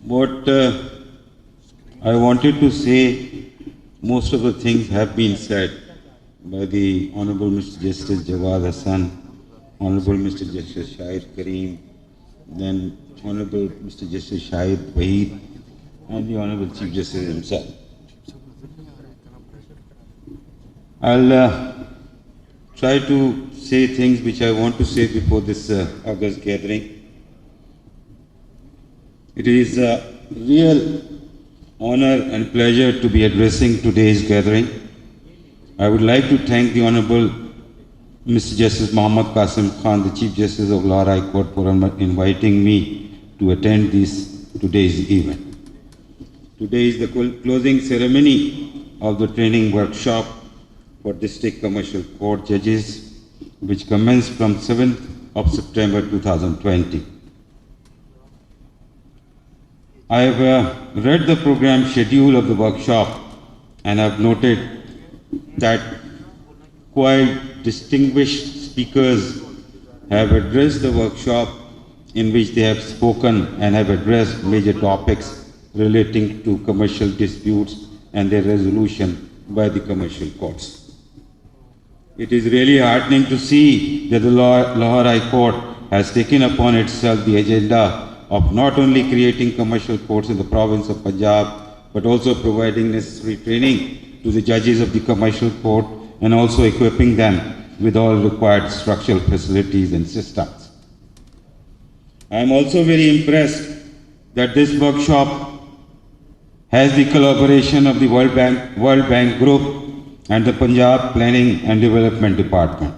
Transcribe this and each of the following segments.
What I wanted to say, most of the things have been said by the Honorable Mr. Justice Jawad Hassan, Honorable Mr. Justice Shahid Kareem, then Honorable Mr. Justice Shahid Waheed, and the Honorable Chief Justice himself. I'll try to say things which I want to say before this August gathering. It is a real honor and pleasure to be addressing today's gathering. I would like to thank the Honorable Mr. Justice Muhammad Qasim Khan, the Chief Justice of Lahore High Court, for inviting me to attend today's event. Today is the closing ceremony of the training workshop for District Commercial Court judges, which commenced from 7th of September 2020. I have read the program schedule of the workshop and have noted that quite distinguished speakers have addressed the workshop, in which they have spoken and have addressed major topics relating to commercial disputes and their resolution by the commercial courts. It is really heartening to see that the Lahore High Court has taken upon itself the agenda of not only creating commercial courts in the province of Punjab, but also providing necessary training to the judges of the commercial court and also equipping them with all required structural facilities and systems. I am also very impressed that this workshop has the collaboration of the World Bank Group and the Punjab Planning and Development Department.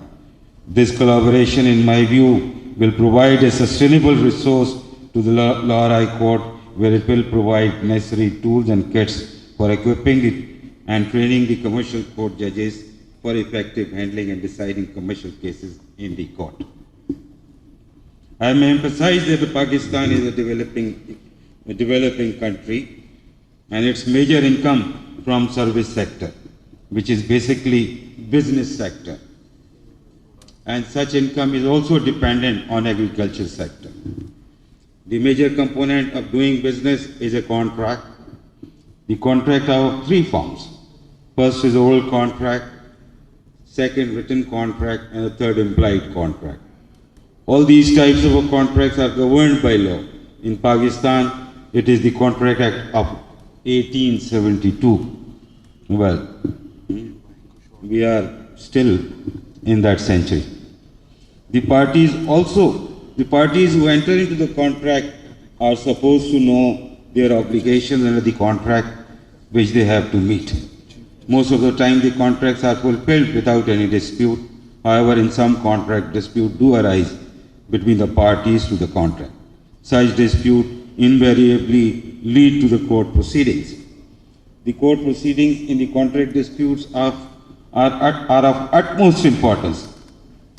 This collaboration, in my view, will provide a sustainable resource to the Lahore High Court, where it will provide necessary tools and kits for equipping it and training the commercial court judges for effective handling and deciding commercial cases in the court. I may emphasize that Pakistan is a developing country, and its major income from service sector, which is basically business sector. And such income is also dependent on agriculture sector. The major component of doing business is a contract. The contract have three forms. First is oral contract, second written contract, and the third implied contract. All these types of contracts are governed by law. In Pakistan, it is the Contract Act of 1872. Well, we are still in that century. The parties who enter into the contract are supposed to know their obligations under the contract which they have to meet. Most of the time the contracts are fulfilled without any dispute. However, in some contract, disputes do arise between the parties to the contract. Such dispute invariably lead to the court proceedings. The court proceedings in the contract disputes are of utmost importance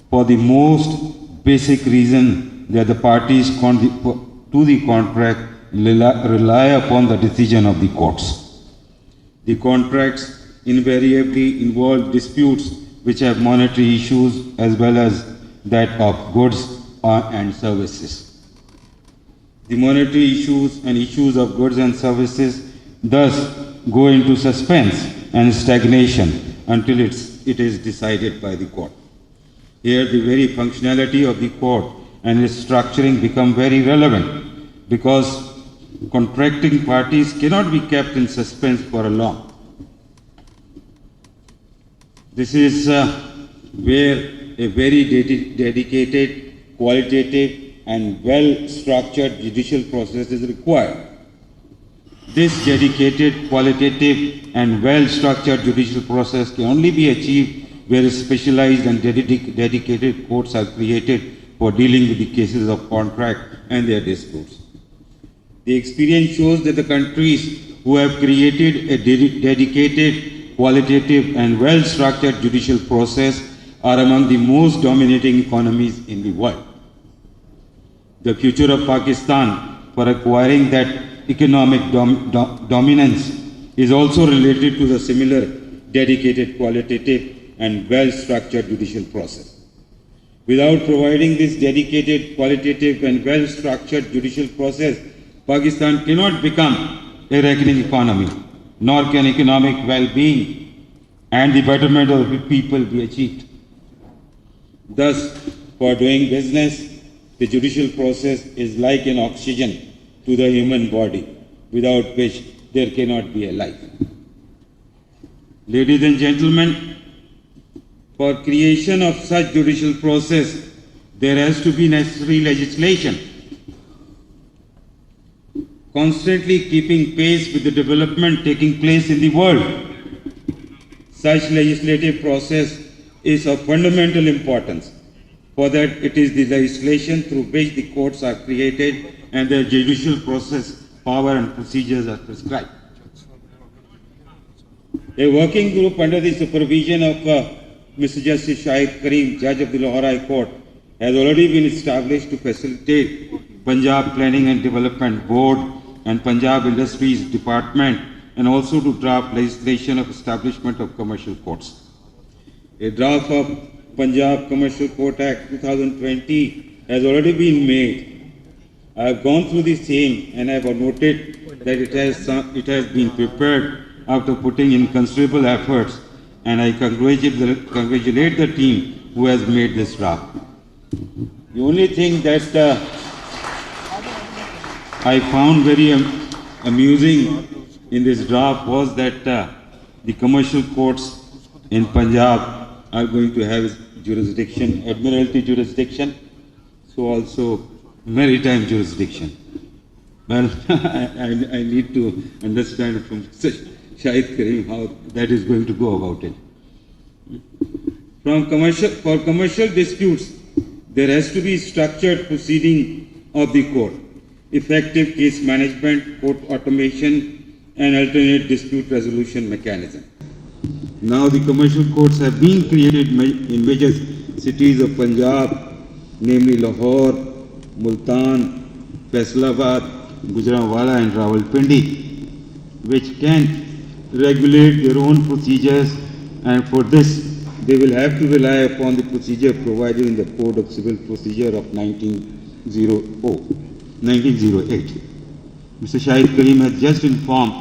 for the most basic reason that the parties to the contract rely upon the decision of the courts. The contracts invariably involve disputes which have monetary issues as well as that of goods and services. The monetary issues and issues of goods and services thus go into suspense and stagnation until it is decided by the court. Here the very functionality of the court and its structuring become very relevant, because contracting parties cannot be kept in suspense for a long. This is where a very dedicated, qualitative and well-structured judicial process is required. This dedicated, qualitative and well-structured judicial process can only be achieved where specialized and dedicated courts are created for dealing with the cases of contract and their disputes. The experience shows that the countries who have created a dedicated, qualitative and well-structured judicial process are among the most dominating economies in the world. The future of Pakistan for acquiring that economic dominance is also related to the similar dedicated, qualitative and well-structured judicial process. Without providing this dedicated, qualitative and well-structured judicial process, Pakistan cannot become a reckoning economy, nor can economic well-being and the betterment of the people be achieved. Thus, for doing business, the judicial process is like an oxygen to the human body, without which there cannot be a life. Ladies and gentlemen, for creation of such judicial process, there has to be necessary legislation, constantly keeping pace with the development taking place in the world. Such legislative process is of fundamental importance, for that it is the legislation through which the courts are created and their judicial process, power and procedures are prescribed. A working group under the supervision of Mr. Justice Shahid Karim, Judge of the Lahore High Court, has already been established to facilitate Punjab Planning and Development Board and Punjab Industries Department, and also to draft legislation of establishment of commercial courts. A draft of Punjab Commercial Court Act 2020 has already been made. I have gone through the same and I have noted that it has been prepared after putting in considerable efforts, and I congratulate the team who has made this draft. The only thing that I found very amusing in this draft was that the commercial courts in Punjab are going to have jurisdiction, admiralty jurisdiction, so also maritime jurisdiction. Well, I need to understand from Shahid Karim how that is going to go about it. For commercial disputes, there has to be structured proceeding of the court, effective case management, court automation, and alternate dispute resolution mechanism. Now the commercial courts have been created in major cities of Punjab, namely Lahore, Multan, Faisalabad, Gujranwala and Rawalpindi, which can regulate their own procedures, and for this they will have to rely upon the procedure provided in the Code of Civil Procedure of 1908. Mr. Shahid Karim has just informed,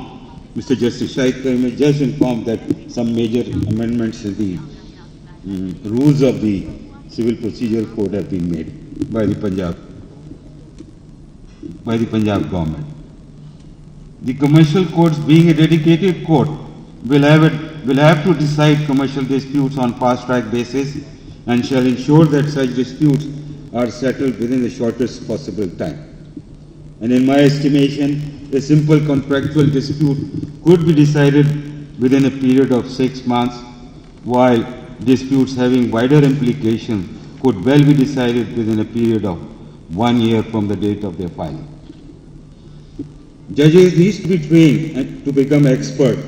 Mr. Justice Shahid Karim has just informed that some major amendments to the rules of the Civil Procedure Code have been made by the Punjab government. The commercial courts, being a dedicated court, will have to decide commercial disputes on fast-track basis and shall ensure that such disputes are settled within the shortest possible time. And in my estimation, a simple contractual dispute could be decided within a period of 6 months, while disputes having wider implications could well be decided within a period of 1 year from the date of their filing. Judges need to be trained to become expert,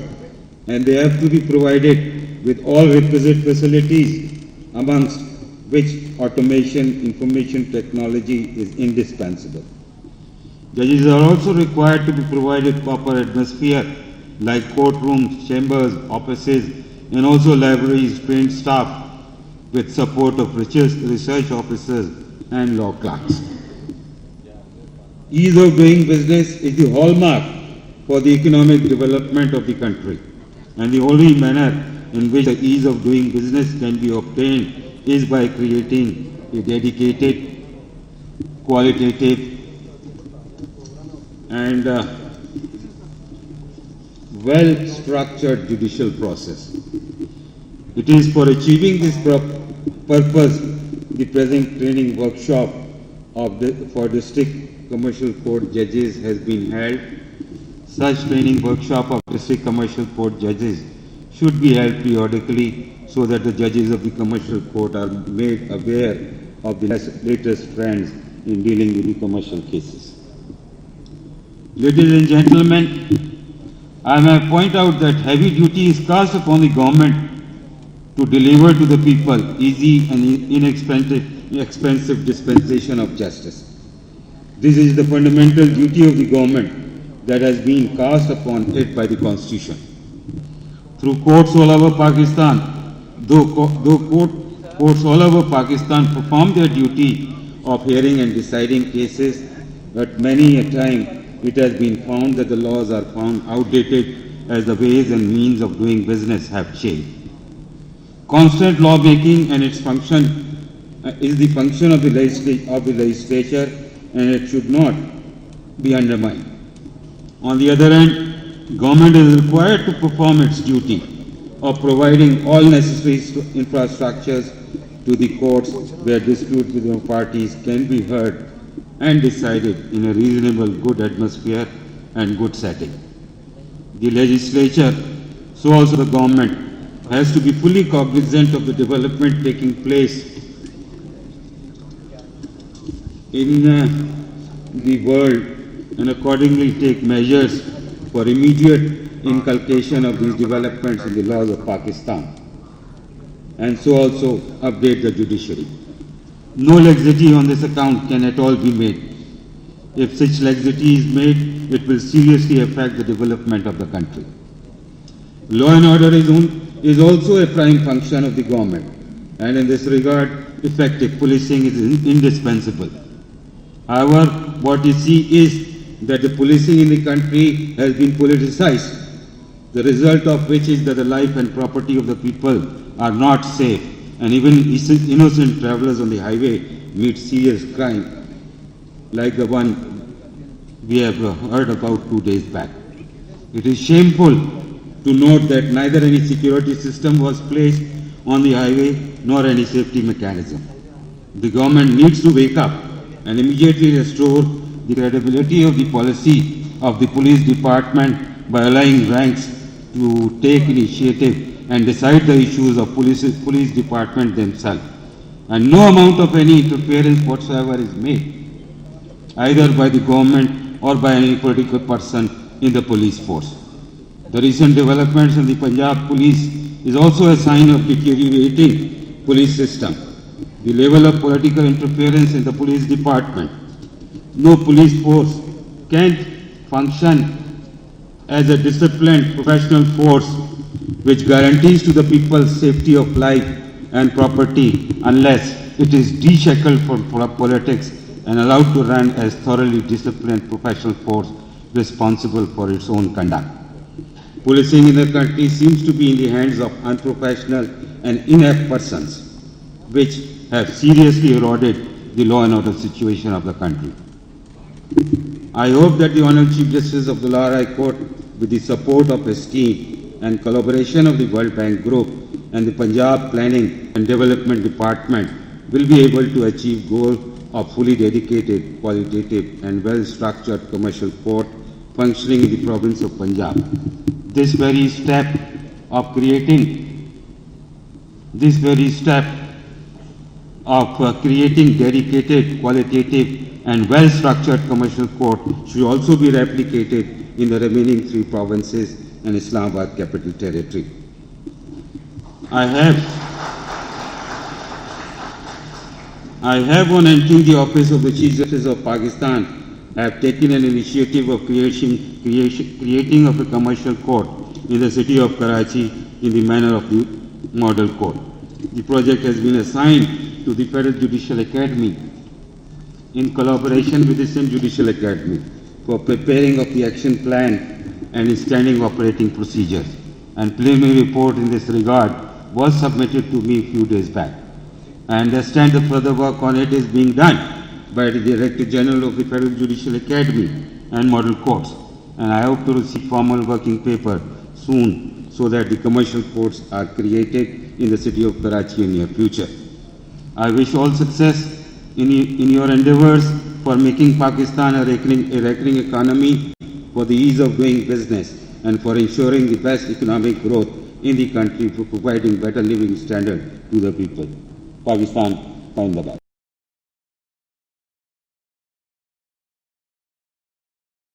and they have to be provided with all requisite facilities, amongst which automation, information technology is indispensable. Judges are also required to be provided proper atmosphere like courtrooms, chambers, offices, and also libraries, trained staff with support of research officers and law clerks. Ease of doing business is the hallmark for the economic development of the country, and the only manner in which the ease of doing business can be obtained is by creating a dedicated, qualitative, and well-structured judicial process. It is for achieving this purpose the present training workshop for district commercial court judges has been held. Such training workshop of district commercial court judges should be held periodically so that the judges of the commercial court are made aware of the latest trends in dealing with the commercial cases. Ladies and gentlemen, I may point out that heavy duty is cast upon the government to deliver to the people easy and inexpensive dispensation of justice. This is the fundamental duty of the government that has been cast upon it by the Constitution. Through courts all over Pakistan, courts all over Pakistan perform their duty of hearing and deciding cases, but many a time it has been found that the laws are found outdated as the ways and means of doing business have changed. Constant lawmaking and its function is the function of the legislature, and it should not be undermined. On the other hand, government is required to perform its duty of providing all necessary infrastructures to the courts where disputes between parties can be heard and decided in a reasonable, good atmosphere and good setting. The legislature, so also the government, has to be fully cognizant of the development taking place in the world and accordingly take measures for immediate inculcation of these developments in the laws of Pakistan, and so also update the judiciary. No laxity on this account can at all be made. If such laxity is made, it will seriously affect the development of the country. Law and order is also a prime function of the government, and in this regard, effective policing is indispensable. However, what we see is that the policing in the country has been politicized, the result of which is that the life and property of the people are not safe, and even innocent travelers on the highway meet serious crime, like the one we have heard about 2 days back. It is shameful to note that neither any security system was placed on the highway nor any safety mechanism. The government needs to wake up and immediately restore the credibility of the policy of the police department by allowing ranks to take initiative and decide the issues of police department themselves. And no amount of any interference whatsoever is made, either by the government or by any political person in the police force. The recent developments in the Punjab police is also a sign of deteriorating police system. The level of political interference in the police department. No police force can function as a disciplined professional force which guarantees to the people safety of life and property unless it is deshackled from politics and allowed to run as thoroughly disciplined professional force responsible for its own conduct. Policing in the country seems to be in the hands of unprofessional and inept persons, which have seriously eroded the law and order situation of the country. I hope that the Honorable Chief Justice of the Lahore High Court, with the support of his team and collaboration of the World Bank Group and the Punjab Planning and Development Department, will be able to achieve goal of fully dedicated, qualitative and well-structured commercial court functioning in the province of Punjab. This very step of creating dedicated, qualitative and well-structured commercial court should also be replicated in the remaining 3 provinces and Islamabad Capital Territory. I have on entering the office of the Chief Justice of Pakistan have taken an initiative of creating of a commercial court in the city of Karachi in the manner of the model court. The project has been assigned to the Federal Judicial Academy in collaboration with the Sindh Judicial Academy for preparing of the action plan and standing operating procedures. And preliminary report in this regard was submitted to me a few days back. I understand the further work on it is being done by the Director General of the Federal Judicial Academy and Model Courts, and I hope to receive formal working paper soon so that the commercial courts are created in the city of Karachi in near future. I wish all success in your endeavors for making Pakistan a reckoning economy for the ease of doing business and for ensuring the best economic growth in the country for providing better living standard to the people. Pakistan, Zindabad.